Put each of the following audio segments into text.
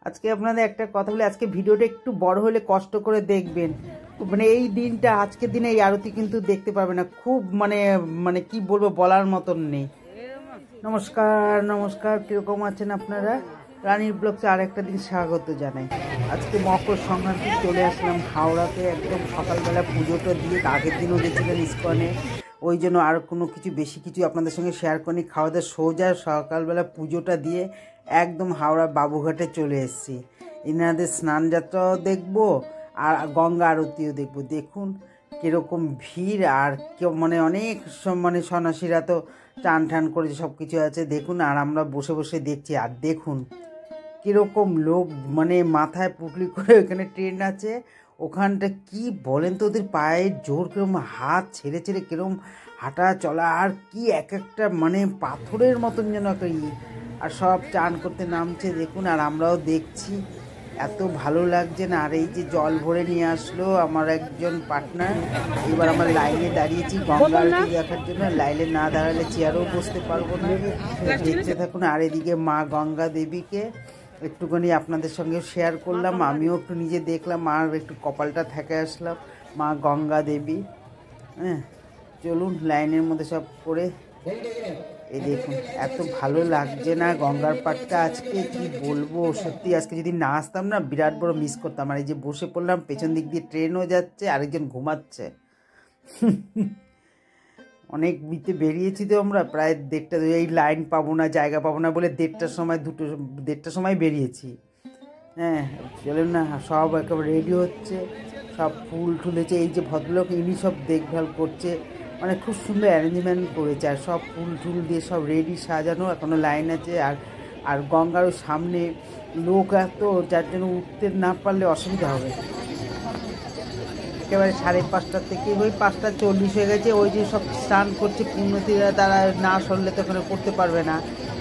আজকে আপনাদের একটা কথা বলি, আজকে ভিডিওটা একটু বড় হলে কষ্ট করে দেখবেন। মানে এই দিনটা, আজকের দিনে এই আরতি কিন্তু দেখতে পারবে না। খুব মানে কি বলবো, বলার মতন নেই। নমস্কার নমস্কার, কীরকম আছেন আপনারা? রানীর ব্লগসে আর একটা দিন স্বাগত জানাই। আজকে মকর সংক্রান্তি চলে আসলাম হাওড়াতে, একদম সকালবেলা পুজোটা দিয়ে। আগের দিনও গেছিলেন ইস্কনে, ওই জন্য আর কোনো কিছু বেশি কিছু আপনাদের সঙ্গে শেয়ার করিনি। খাওয়া দাওয়া সোজা সকালবেলা পুজোটা দিয়ে একদম হাওড়া বাবুঘাটে চলে এসেছি। এনাদের স্নান যাত্রাও দেখবো আর গঙ্গা আরতিও দেখবো। দেখুন কীরকম ভিড়, আর কেউ মানে অনেক মানে সন্ন্যাসীরা তো টান টান করেছে, সব কিছু আছে দেখুন। আর আমরা বসে বসে দেখছি, আর দেখুন কীরকম লোক, মানে মাথায় পুটলি করে ওখানে ট্রেন আছে ওখানটা। কি বলেন তো, ওদের পায়ের জোর কীরকম, হাত ছেড়ে ছেড়ে কীরকম হাঁটা চলা, আর কি এক একটা মানে পাথরের মতন যেন একটা আর সব চান করতে নামছে দেখুন। আর আমরাও দেখছি, এত ভালো লাগছে না। আর এই যে জল ভরে নিয়ে আসলো আমার একজন পার্টনার, এবার আমার লাইনে দাঁড়িয়েছি গঙ্গা আরতি দেখার জন্য। লাইনে না দাঁড়ালে চেয়ারেও বসতে পারবো না, দেখতে থাকুন। আর এদিকে মা গঙ্গা দেবীকে একটুখানি আপনাদের সঙ্গে শেয়ার করলাম, আমিও একটু নিজে দেখলাম, আর একটু কপালটা থেকে আসলাম। মা গঙ্গা দেবী, হ্যাঁ চলুন লাইনের মধ্যে সব করে। এই দেখুন এত ভালো লাগছে না গঙ্গার পাড়টা আজকে, কি বলবো। সত্যি আজকে যদি না আসতাম না, বিরাট বড় মিস করতাম। আর এই যে বসে পড়লাম, পেছন দিক দিয়ে ট্রেনও যাচ্ছে, আরেকজন ঘুমাচ্ছে। অনেক বিতে বেরিয়েছি তো আমরা, প্রায় 1:30, এই লাইন পাবো না, জায়গা পাবো না বলে 1:30টার সময় বেরিয়েছি। হ্যাঁ চলেন না, সব একেবারে রেডি হচ্ছে, সব ফুল ঠুলেছে। এই যে ভদ্রলোক, ইনি সব দেখভাল করছে, মানে খুব সুন্দর অ্যারেঞ্জমেন্ট করেছে। আর সব ফুল টুল দিয়ে সব রেডি সাজানো, এখনও লাইন আছে। আর গঙ্গারও সামনে লোক এত, যার জন্য উঠতে না পারলে অসুবিধা হবে। একেবারে 5:30 থেকে ওই 5:40 হয়ে গেছে। ওই যে সব স্নান করছে পুণ্যতীরা, তারা না সরলে তো ওখানে করতে পারবে না,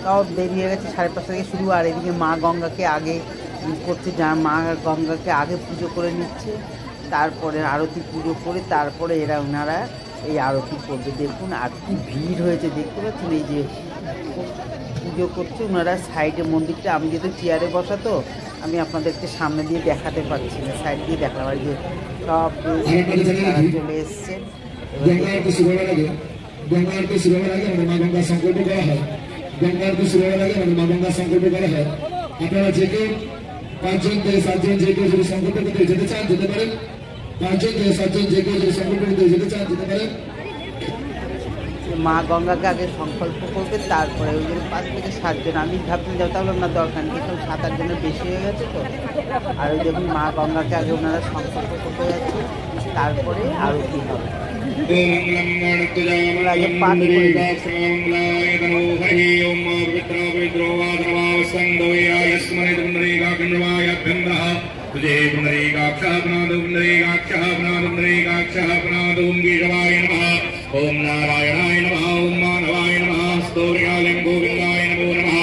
তাও দেরি হয়ে গেছে। 5:30 থেকে শুরু। আর এদিকে মা গঙ্গাকে আগে করছে, যা মা গঙ্গাকে আগে পুজো করে নিচ্ছে, তারপরে আরতি পুজো করে তারপরে ওনারা এই আরতি করবে। দেখুন আর কি ভিড় হয়েছে, দেখতে পাচ্ছেন। এই যে পুজো করছে ওনারা সাইডে মন্দিরটা, আমি যেহেতু চেয়ারে বসা তো আমি আপনাদেরকে সামনে দিয়ে দেখাতে পারছি না, সাইড দিয়ে দেখালাম। আর যে সব চলে এসছে। আপনারা যে কেউ 5জন থেকে 7জন যে কেউ যদি সংকল্প করতে যেতে চান যেতে পারেন। 5জন থেকে 7জন যে কেউ যদি সংকল্প করতে যেতে চান যেতে পারেন। মা গঙ্গাকে আগে সংকল্প করবে, তারপরে ওই জন্য 5 থেকে 7জন। আমি ভাবতে যাও তাহলে না দরকার নেই, কিন্তু 7-8 জনের বেশি হয়ে গেছে তো। আর ওই দেখুন মা গঙ্গাকে আগে ওনারা সংকল্প করতে যাচ্ছে, তারপরে আরতি হবে। ओम नारायणाय नमः। ओम माधवाय नमः। स्तोत्राय गोविंदाय नमो नमः।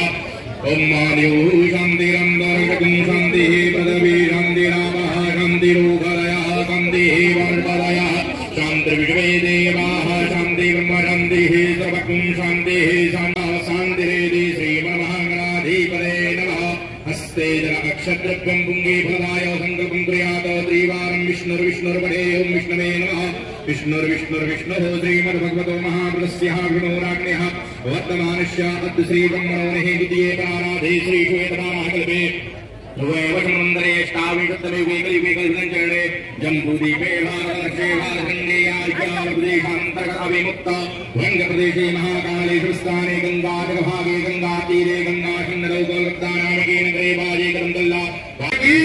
ओम माधव शांतिरंदरकं शांतिः पदवी शांतिरामः शांतिरूपदयः शांतिः वर्षदयः शांतिर्विश्वे देवाः शांतिर्ब्रह्म शांतिः सर्वं शांतिः शांतिरेति श्रीमहागणाधिपते नमः। हस्ते जलक्षद्रव्यं पुंगे फलाय संकल्पं क्रियात् त्रिवारं विष्णुर्विष्णुर्पठे। ओम विष्णवे नमः। विष्णुर्विष्णुर्विष्णुः श्रीमद्भगवतो महापुरुषः विष्णोराज्ञः वर्तमानस्य अद्य श्रीब्रह्मणोः द्वितीये प्राराधे श्रीश्वेतवाराहकल्पे द्वैवसमुद्रे ष्टाविंशत्तमेकलिवेकलिवेकलिचरणे जम्बूद्वीपे भारतवर्षे भारतखण्डे आर्याप्रदेशान्तर्गतविमुक्त वङ्गप्रदेशे महाकालेश्वरस्थाने गङ्गातटभागे गङ्गातीरे गङ्गाखण्डौ गोलब्धानामके नगरे बाजे करन्दल्ला भागी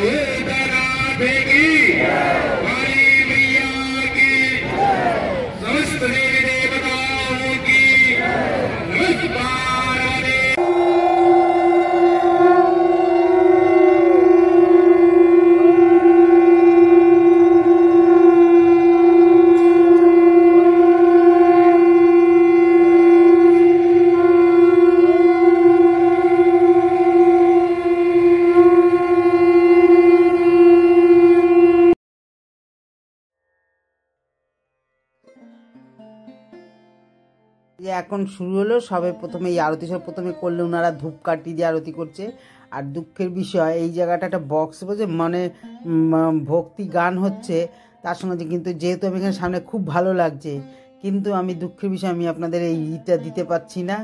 भूतनाथेकी देवी देवताओं की नमस्कार। এখন শুরু হলো, সবে প্রথমে এই আরতি সব প্রথমে করলে ওনারা ধূপকাঠি দিয়ে আরতি করছে। আর দুঃখের বিষয় এই জায়গাটা একটা বক্স বলছে, মানে ভক্তি গান হচ্ছে তার সঙ্গে, কিন্তু যেহেতু আমি এখানে সামনে খুব ভালো লাগছে, কিন্তু আমি দুঃখের বিষয় আমি আপনাদের এই ইটা দিতে পারছি না,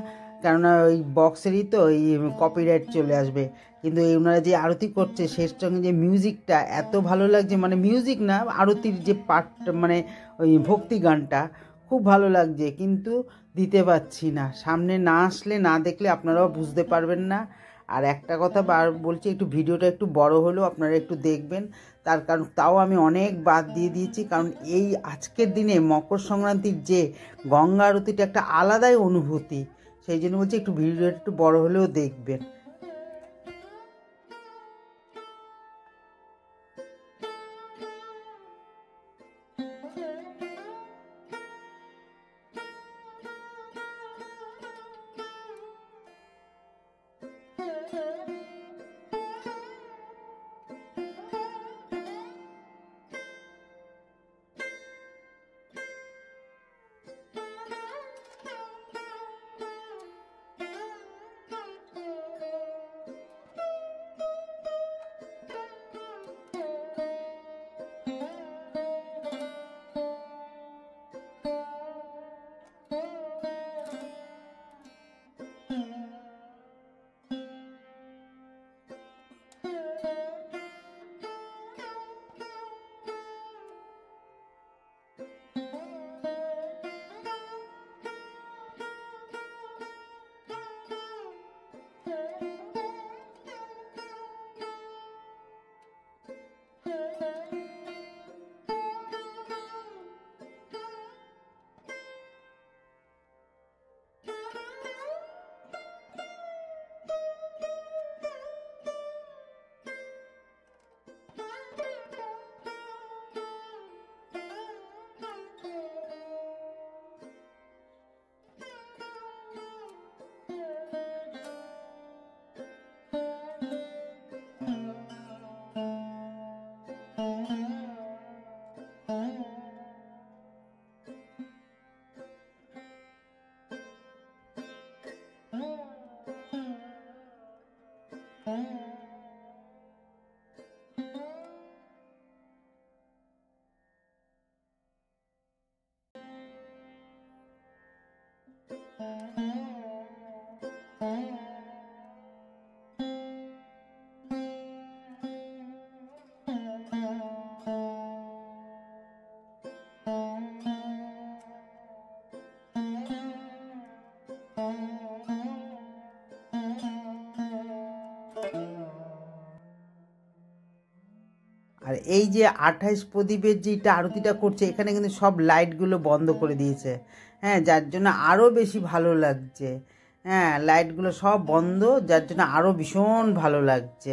কেননা ওই বক্সেরই তো এই কপিরাইট চলে আসবে। কিন্তু এই ওনারা যে আরতি করছে শেষ সঙ্গে যে মিউজিকটা এত ভালো লাগছে, মানে মিউজিক না, আরতির যে পার্টটা, মানে ওই ভক্তি গানটা খুব ভালো লাগছে, কিন্তু দিতে পারছি না। সামনে না আসলে, না দেখলে আপনারাও বুঝতে পারবেন না। আর একটা কথা বলছি, একটু ভিডিওটা একটু বড় হলেও আপনারা একটু দেখবেন, তার কারণ তাও আমি অনেক বাদ দিয়ে দিয়েছি, কারণ এই আজকের দিনে মকর সংক্রান্তির যে গঙ্গা আরতিটা একটা আলাদাই অনুভূতি, সেই জন্য বলছি একটু ভিডিওটা একটু বড় হলেও দেখবেন। আর এই যে 28 প্রদীপের যেটা আরতিটা করছে, এখানে কিন্তু সব লাইটগুলো বন্ধ করে দিয়েছে, হ্যাঁ, যার জন্য আরও বেশি ভালো লাগছে। হ্যাঁ, লাইটগুলো সব বন্ধ, যার জন্য আরও ভীষণ ভালো লাগছে।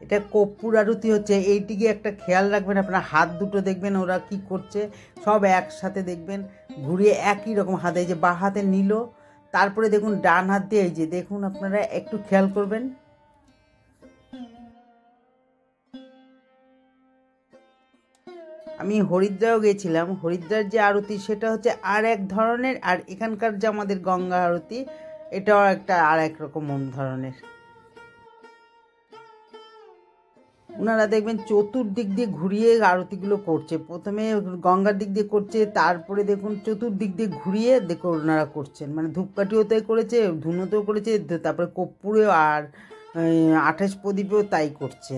এটা কর্পূর আরতি হচ্ছে, এইটিকে একটা খেয়াল রাখবেন, আপনার হাত দুটো দেখবেন ওরা কি করছে, সব একসাথে দেখবেন ঘুরিয়ে একই রকম হাতে, এই যে বাঁ হাতে নিল, তারপরে দেখুন ডান হাত দিয়ে, এই যে দেখুন আপনারা একটু খেয়াল করবেন। আমি হরিদ্বারও গিয়েছিলাম, হরিদ্বার যে আরতি সেটা হচ্ছে আর এক ধরনের, আর এখানকার যে আমাদের গঙ্গা আরতি এটাও একটা আর এক রকম ধরনের। ওনারা দেখবেন চতুর্দিক দিয়ে ঘুরিয়ে আরতিগুলো করছে, প্রথমে গঙ্গার দিক দিয়ে করছে, তারপরে দেখুন চতুর্দিক দিয়ে ঘুরিয়ে দেখুন ওনারা করছেন, মানে ধূপকাঠিও তাই করেছে, ধুনোতেও করেছে, তারপরে কর্পূরেও আর 28 প্রদীপেও তাই করছে।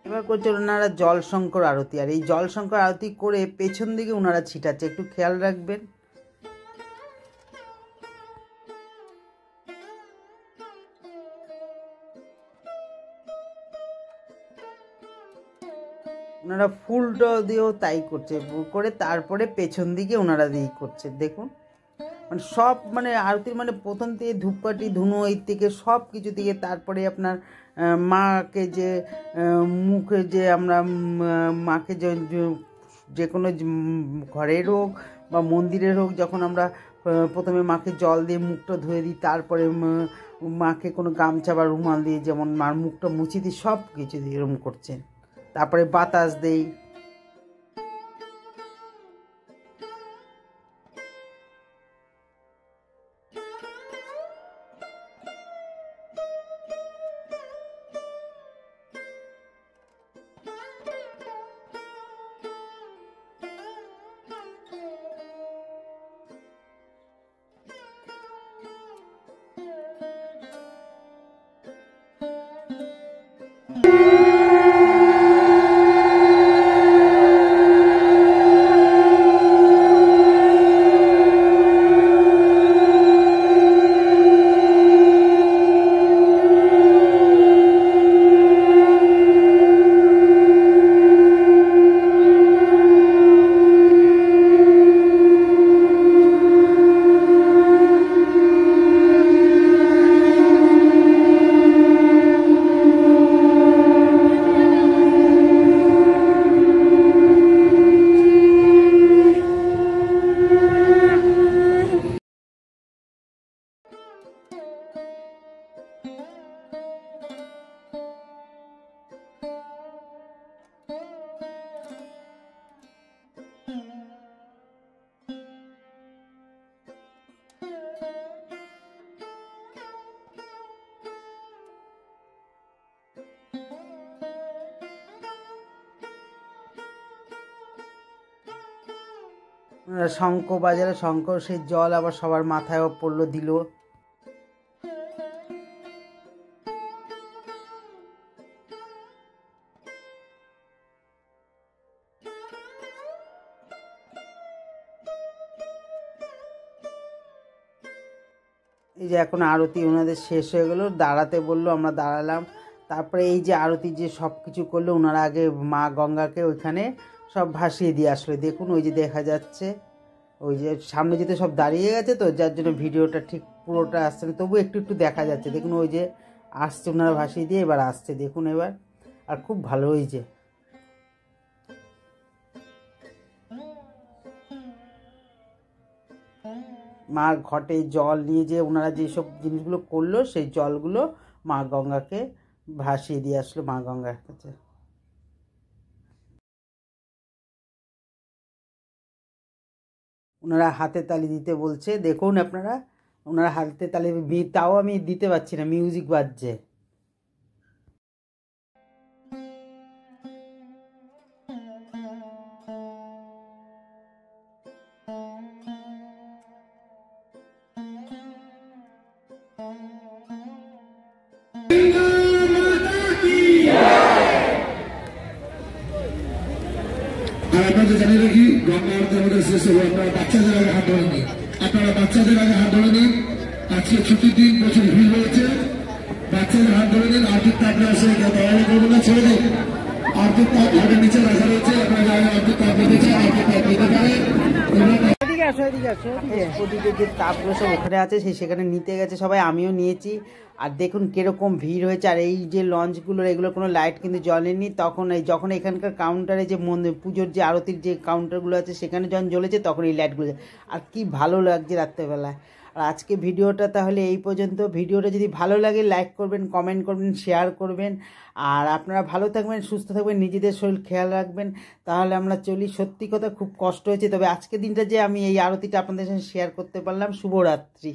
এবার করছে ওনারা জলশঙ্কর আরতি, আর এই জলশঙ্কর আরতি করে পেছন দিকে ওনারা ছিটাচ্ছে, একটু খেয়াল রাখবেন। ওনারা ফুলটা দিয়েও তাই করছে, করে তারপরে পেছন দিকে ওনারা দিয়ে করছে। দেখুন মানে সব মানে আরতির মানে প্রথম থেকে ধূপকাঠি ধুনো এই থেকে সব কিছু থেকে, তারপরে আপনার মাকে যে মুখে যে আমরা মাকে যে কোনো ঘরের হোক বা মন্দিরের হোক, যখন আমরা প্রথমে মাকে জল দিয়ে মুখটা ধুয়ে দিই, তারপরে মাকে কোনো গামছা বা রুমাল দিয়ে যেমন মার মুখটা মুছে দিই, সব কিছু দিয়ে এরকম করছেন। তারপরে বাতাস দেই। শঙ্খ বাজারে, শঙ্খ সেই জল আবার সবার মাথায় পড়লো, দিল। এই যে এখন আরতি ওনাদের শেষ হয়ে গেল, দাঁড়াতে বললো, আমরা দাঁড়ালাম। তারপরে এই যে আরতি যে সব কিছু করলো, ওনারা আগে মা গঙ্গাকে ওইখানে সব ভাসিয়ে দিয়ে আসলো। দেখুন ওই যে দেখা যাচ্ছে, ওই যে সামনে যেতে সব দাঁড়িয়ে গেছে, তো যার জন্য ভিডিওটা ঠিক পুরোটা আসছে না, তবু একটু একটু দেখা যাচ্ছে। দেখুন ওই যে আসছে, ওনারা ভাসিয়ে দিয়ে এবার আসছে, দেখুন এবার। আর খুব ভালো হয়েছে। মার ঘটে জল নিয়ে যে ওনারা যেসব জিনিসগুলো করলো, সেই জলগুলো মা গঙ্গাকে ভাসিয়ে দিয়ে আসলো মা গঙ্গার কাছে। ওনারা হাতে তালি দিতে বলছে, দেখুন আপনারা, ওনারা হাতে তালি, তাও আমি দিতে পারছি না, মিউজিক বাজছে। আপনাদের জানিয়ে রাখি, গঙ্গা আরতি আমাদের শেষ হলো। আপনারা বাচ্চাদের আগে হাত ধরে নিন, আপনারা বাচ্চাদের আগে হাত ধরে নিন। আজকে ছুটির দিন, প্রচুর ভিড় রয়েছে, বাচ্চাদের হাত ধরে নিন। আর্থিক তাপে আসে দয়া করবেন না, ছেড়ে দিন। আর্থিক তাপ ঘরের নিচে রাখা রয়েছে, আপনারা যারা আর্থিক তাপ নিতে চান আর্থিক তাপ নিতে পারে। ওদিকে যে তাপগুলো সব ওখানে আছে, সেখানে নিতে গেছে সবাই, আমিও নিয়েছি। আর দেখুন কিরকম ভিড় হয়েছে। আর এই যে লঞ্চগুলোর এগুলো কোনো লাইট কিন্তু জ্বলেনি, তখন এই যখন এখানকার কাউন্টারে যে পুজোর যে আরতির যে কাউন্টারগুলো আছে সেখানে যখন জ্বলেছে, তখন এই লাইটগুলো। আর কি ভালো লাগছে রাত্রেবেলায়। আর আজকে ভিডিওটা তাহলে এই পর্যন্ত। ভিডিওটা যদি ভালো লাগে লাইক করবেন, কমেন্ট করবেন, শেয়ার করবেন। আর আপনারা ভালো থাকবেন, সুস্থ থাকবেন, নিজেদের শরীর খেয়াল রাখবেন। তাহলে আমরা চলি। সত্যি কথা খুব কষ্ট হয়েছে, তবে আজকের দিনটা যে আমি এই আরতিটা আপনাদের সাথে শেয়ার করতে পারলাম। শুভরাত্রি।